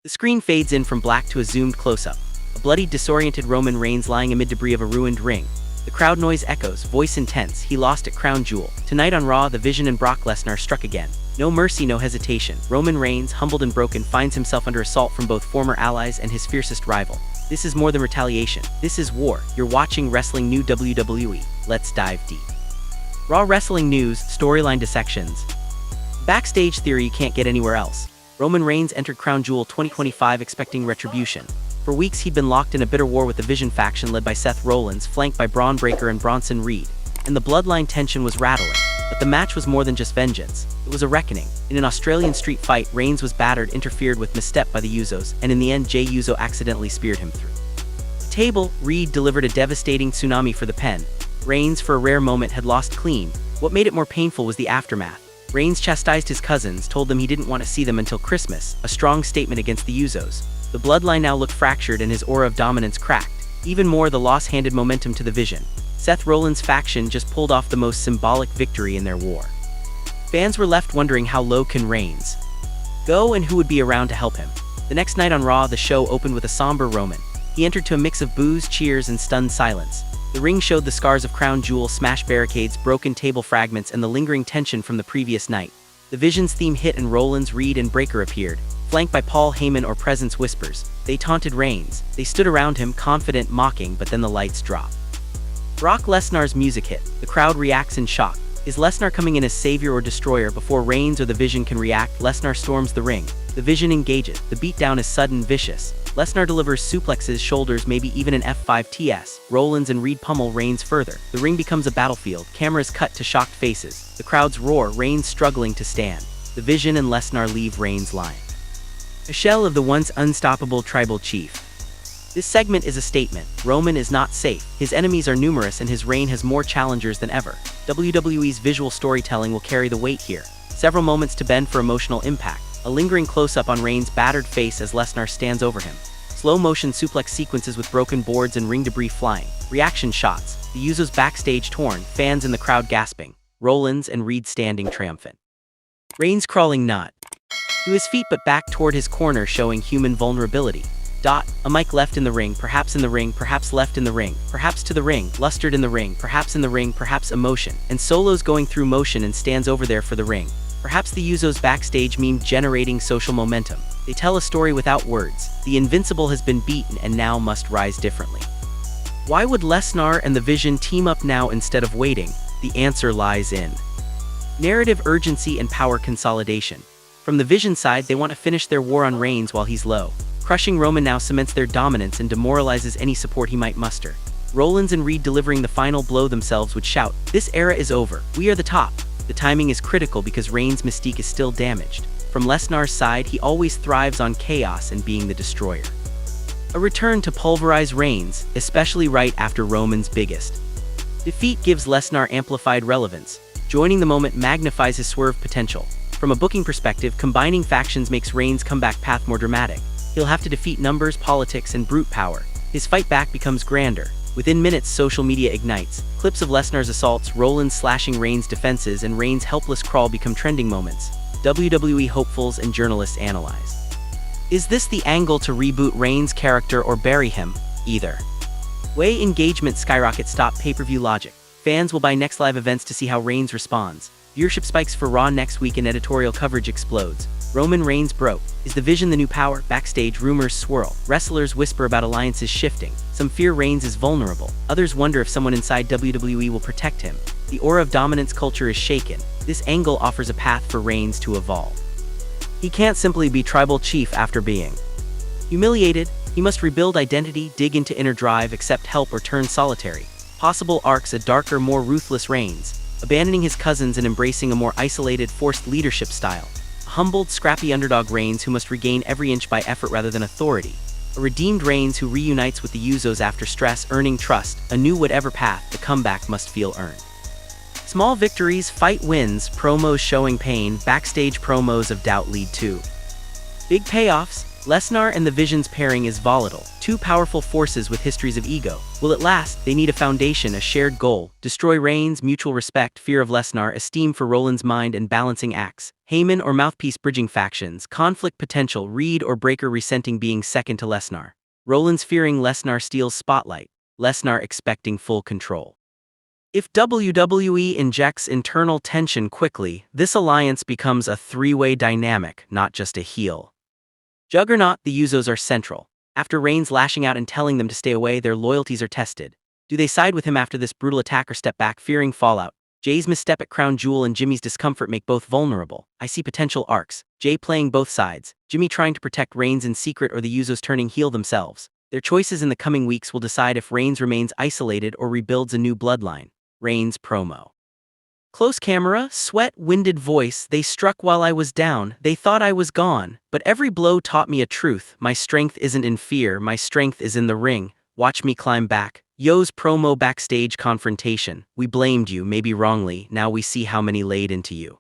The screen fades in from black to a zoomed close-up. A bloody, disoriented Roman Reigns lying amid debris of a ruined ring. The crowd noise echoes, voice intense. He lost at Crown Jewel. Tonight on Raw, the Vision and Brock Lesnar struck again. No mercy, no hesitation. Roman Reigns, humbled and broken, finds himself under assault from both former allies and his fiercest rival. This is more than retaliation. This is war. You're watching Wrestling New WWE. Let's dive deep. Raw wrestling news, storyline dissections. Backstage theory you can't get anywhere else. Roman Reigns entered Crown Jewel 2025 expecting retribution. For weeks he'd been locked in a bitter war with the Vision faction led by Seth Rollins, flanked by Braun Breaker and Bronson Reed. And the bloodline tension was rattling. But the match was more than just vengeance. It was a reckoning. In an Australian street fight, Reigns was battered, interfered with, misstepped by the Usos, and in the end Jey Uso accidentally speared him through the table. Reed delivered a devastating tsunami for the pen. Reigns, for a rare moment, had lost clean. What made it more painful was the aftermath. Reigns chastised his cousins, told them he didn't want to see them until Christmas, a strong statement against the Usos. The bloodline now looked fractured and his aura of dominance cracked. Even more, the loss handed momentum to the Vision. Seth Rollins' faction just pulled off the most symbolic victory in their war. Fans were left wondering how low can Reigns go and who would be around to help him. The next night on Raw, the show opened with a somber Roman. He entered to a mix of boos, cheers, and stunned silence. The ring showed the scars of Crown Jewel, smashed barricades, broken table fragments, and the lingering tension from the previous night. The Vision's theme hit and Rollins, Reed, and Breaker appeared, flanked by Paul Heyman or Presence Whispers. They taunted Reigns. They stood around him, confident, mocking, but then the lights dropped. Brock Lesnar's music hit. The crowd reacts in shock. Is Lesnar coming in as savior or destroyer? Before Reigns or the Vision can react, Lesnar storms the ring. The Vision engages. The beatdown is sudden, vicious. Lesnar delivers suplexes, shoulders, maybe even an F5 TS. Rollins and Reed pummel Reigns further. The ring becomes a battlefield. Cameras cut to shocked faces. The crowds roar, Reigns struggling to stand. The Vision and Lesnar leave Reigns lying, a shell of the once unstoppable tribal chief. This segment is a statement. Roman is not safe. His enemies are numerous and his reign has more challengers than ever. WWE's visual storytelling will carry the weight here. Several moments to bend for emotional impact. A lingering close-up on Reigns' battered face as Lesnar stands over him. Slow-motion suplex sequences with broken boards and ring debris flying. Reaction shots. The Usos backstage torn, fans in the crowd gasping. Rollins and Reed standing triumphant. Reigns crawling not to his feet but back toward his corner, showing human vulnerability. A mic left in the ring, perhaps in the ring, perhaps left in the ring, perhaps to the ring, lustered in the ring, perhaps in the ring, perhaps emotion, and Solo's going through motion and stands over there for the ring. Perhaps the Usos backstage meme generating social momentum. They tell a story without words. The Invincible has been beaten and now must rise differently. Why would Lesnar and the Vision team up now instead of waiting? The answer lies in narrative urgency and power consolidation. From the Vision side, they want to finish their war on Reigns while he's low. Crushing Roman now cements their dominance and demoralizes any support he might muster. Rollins and Reed delivering the final blow themselves would shout, "This era is over. We are the top." The timing is critical because Reigns' mystique is still damaged. From Lesnar's side, he always thrives on chaos and being the destroyer. A return to pulverize Reigns, especially right after Roman's biggest defeat, gives Lesnar amplified relevance. Joining the moment magnifies his swerve potential. From a booking perspective, combining factions makes Reigns' comeback path more dramatic. He'll have to defeat numbers, politics, and brute power. His fight back becomes grander. Within minutes, social media ignites. Clips of Lesnar's assaults, Rollins slashing Reigns' defenses, and Reigns' helpless crawl become trending moments. WWE hopefuls and journalists analyze. Is this the angle to reboot Reigns' character or bury him? Either way, engagement skyrockets. Stop pay-per-view logic. Fans will buy next live events to see how Reigns responds. Viewership spikes for Raw next week and editorial coverage explodes. Roman Reigns broke. Is the Vision the new power? Backstage rumors swirl. Wrestlers whisper about alliances shifting. Some fear Reigns is vulnerable. Others wonder if someone inside WWE will protect him. The aura of dominance culture is shaken. This angle offers a path for Reigns to evolve. He can't simply be tribal chief after being humiliated. He must rebuild identity, dig into inner drive, accept help, or turn solitary. Possible arcs: a darker, more ruthless Reigns, abandoning his cousins and embracing a more isolated, forced leadership style. Humbled, scrappy underdog Reigns who must regain every inch by effort rather than authority. A redeemed Reigns who reunites with the Usos after stress, earning trust. A new whatever path, the comeback must feel earned. Small victories, fight wins, promos showing pain, backstage promos of doubt lead to big payoffs. Lesnar and the Vision's pairing is volatile. Two powerful forces with histories of ego. Will it last? They need a foundation, a shared goal. Destroy Reigns, mutual respect, fear of Lesnar, esteem for Rollins' mind, and balancing acts. Heyman or Mouthpiece bridging factions, conflict potential, Reed or Breaker resenting being second to Lesnar. Rollins fearing Lesnar steals spotlight, Lesnar expecting full control. If WWE injects internal tension quickly, this alliance becomes a three-way dynamic, not just a heel. Juggernaut, the Usos are central. After Reigns lashing out and telling them to stay away, their loyalties are tested. Do they side with him after this brutal attack or step back, fearing fallout? Jay's misstep at Crown Jewel and Jimmy's discomfort make both vulnerable. I see potential arcs. Jay playing both sides, Jimmy trying to protect Reigns in secret or the Usos turning heel themselves. Their choices in the coming weeks will decide if Reigns remains isolated or rebuilds a new bloodline. Reigns promo. Close camera, sweat, winded voice. They struck while I was down. They thought I was gone. But every blow taught me a truth. My strength isn't in fear. My strength is in the ring. Watch me climb back. Yo's promo backstage confrontation. We blamed you, maybe wrongly. Now we see how many laid into you.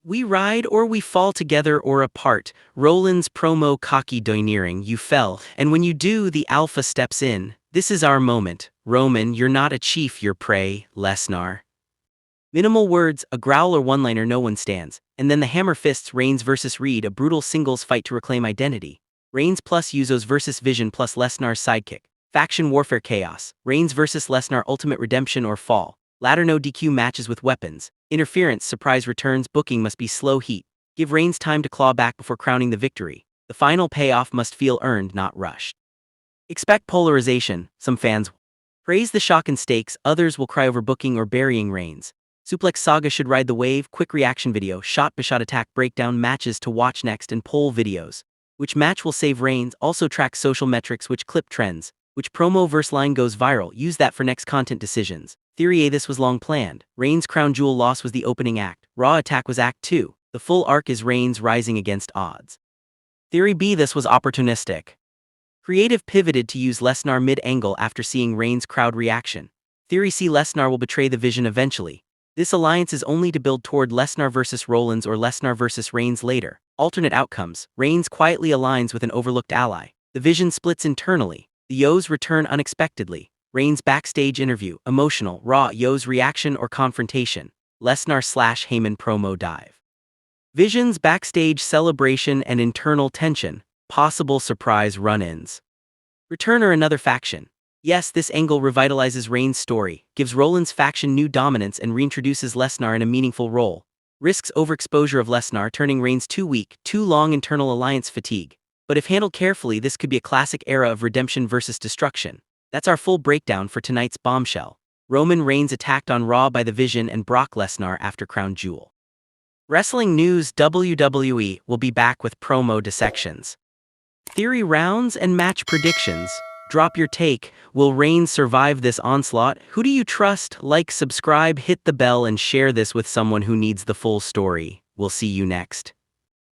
We ride or we fall together or apart. Rollins promo cocky doineering. You fell. And when you do, the alpha steps in. This is our moment. Roman, you're not a chief, you're prey. Lesnar. Minimal words, a growl or one-liner, no one stands. And then the hammer fists, Reigns versus Reed, a brutal singles fight to reclaim identity. Reigns plus Usos versus Vision plus Lesnar's sidekick. Faction warfare chaos. Reigns versus Lesnar, ultimate redemption or fall. Ladder no DQ matches with weapons. Interference, surprise returns, booking must be slow heat. Give Reigns time to claw back before crowning the victory. The final payoff must feel earned, not rushed. Expect polarization. Some fans praise the shock and stakes, others will cry over booking or burying Reigns. Suplex Saga should ride the wave, quick reaction video, shot-by-shot attack breakdown, matches to watch next and poll videos. Which match will save Reigns? Also track social metrics, which clip trends. Which promo verse line goes viral? Use that for next content decisions. Theory A, this was long planned. Reigns' crown jewel loss was the opening act. Raw attack was act 2. The full arc is Reigns rising against odds. Theory B, this was opportunistic. Creative pivoted to use Lesnar mid-angle after seeing Reigns' crowd reaction. Theory C, Lesnar will betray the Vision eventually. This alliance is only to build toward Lesnar versus Rollins or Lesnar versus Reigns later. Alternate outcomes. Reigns quietly aligns with an overlooked ally. The Vision splits internally. The Yos return unexpectedly. Reigns backstage interview. Emotional. Raw. Yos reaction or confrontation. Lesnar/Heyman promo dive. Vision's backstage celebration and internal tension. Possible surprise run-ins. Return or another faction. Yes, this angle revitalizes Reigns' story, gives Rollins' faction new dominance and reintroduces Lesnar in a meaningful role. Risks overexposure of Lesnar, turning Reigns too weak, too long internal alliance fatigue. But if handled carefully, this could be a classic era of redemption versus destruction. That's our full breakdown for tonight's bombshell. Roman Reigns attacked on Raw by the Vision and Brock Lesnar after Crown Jewel. Wrestling news. WWE will be back with promo dissections. Theory rounds and match predictions. Drop your take. Will Reigns survive this onslaught? Who do you trust? Like, subscribe, hit the bell, and share this with someone who needs the full story. We'll see you next.